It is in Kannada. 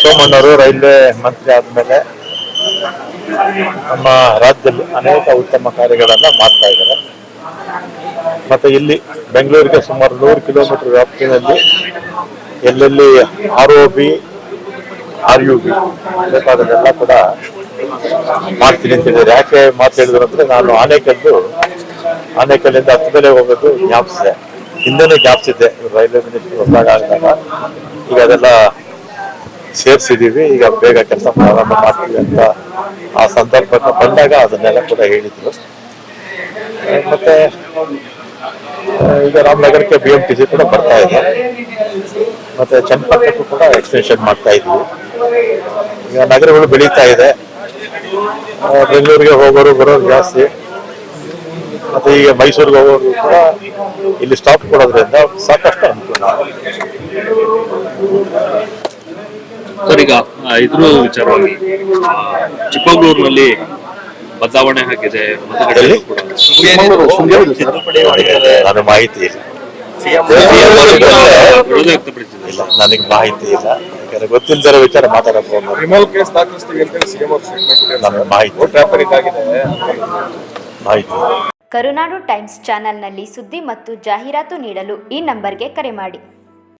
ಸೋಮಣ್ಣವರು ರೈಲ್ವೆ ಮಂತ್ರಿ ಆದಮೇಲೆ ನಮ್ಮ ರಾಜ್ಯದಲ್ಲಿ ಅನೇಕ ಉತ್ತಮ ಕಾರ್ಯಗಳನ್ನು ಮಾಡ್ತಾ ಇದ್ದಾರೆ. ಮತ್ತೆ ಇಲ್ಲಿ ಬೆಂಗಳೂರಿಗೆ ಸುಮಾರು 100 ಕಿಲೋಮೀಟರ್ ವ್ಯಾಪ್ತಿಯಲ್ಲಿ ಎಲ್ಲೆಲ್ಲಿ ROB RUB ಬೇಕಾದದೆಲ್ಲ ಕೂಡ ಮಾಡ್ತೀನಿ ಅಂತ ಹೇಳಿದ್ರೆ, ಯಾಕೆ ಮಾತು ಹೇಳಿದ್ರು ಅಂದ್ರೆ, ನಾನು ಆನೇಕಲ್ಲಿಂದ ಹತ್ತದಲ್ಲೇ ಹೋಗೋದು ಜ್ಞಾಪಿಸಿದೆ. ಹಿಂದೆನೂ ಜ್ಞಾಪಿಸಿದ್ದೆ, ರೈಲ್ವೆ ಮಿನಿಸ್ಟರ್ ಹೊಸದಾಗ ಆದಾಗ. ಈಗ ಅದೆಲ್ಲ ಸೇರಿಸಿದೀವಿ, ಈಗ ಬೇಗ ಕೆಲಸ ಪ್ರಾರಂಭ ಮಾಡ್ತೀವಿ ಅಂತ ಆ ಸಂದರ್ಭಕ್ಕೆ ಬಂದಾಗ ಅದನ್ನೆಲ್ಲ ಕೂಡ ಹೇಳಿದ್ರು. ಮತ್ತೆ ಈಗ ರಾಮನಗರಕ್ಕೆ BMTC ಕೂಡ ಬರ್ತಾ ಇದೆ, ಮತ್ತೆ ಚನ್ನಪಟ್ಟಣಕ್ಕೂ ಕೂಡ ಎಕ್ಸ್ಟೆನ್ಷನ್ ಮಾಡ್ತಾ ಇದ್ವಿ. ಈಗ ನಗರಗಳು ಬೆಳೀತಾ ಇದೆ, ಬೆಂಗಳೂರಿಗೆ ಹೋಗೋರು ಬರೋರು ಜಾಸ್ತಿ. ಮತ್ತೆ ಈಗ ಮೈಸೂರಿಗೆ ಹೋಗೋರು ಕೂಡ ಇಲ್ಲಿ ಸ್ಟಾಪ್ ಕೊಡೋದ್ರಿಂದ ಸಾಕಷ್ಟು ಅನುಕೂಲ. ಸರ್, ಈಗ ಇದ್ರ ವಿಚಾರವಾಗಿ ಚಿಕ್ಕಮಗಳೂರಿನಲ್ಲಿ ಬದಲಾವಣೆ ಆಗಿದೆ, ನನಗೆ ಮಾಹಿತಿ ಇಲ್ಲ. ವಿರೋಧ ವ್ಯಕ್ತಪಡಿಸಿದೆ. ಇಲ್ಲ, ನನಗೆ ಮಾಹಿತಿ ಇಲ್ಲ. ಯಾಕಂದ್ರೆ ಗೊತ್ತಿಲ್ಲದಿರೋ ವಿಚಾರ ಮಾತಾಡಕ್ಕೆ ನನಗೆ ಮಾಹಿತಿ. ಕರುನಾಡು ಟೈಮ್ಸ್ ಚಾನೆಲ್ನಲ್ಲಿ ಸುದ್ದಿ ಮತ್ತು ಜಾಹೀರಾತು ನೀಡಲು ಈ ನಂಬರ್ಗೆ ಕರೆ ಮಾಡಿ.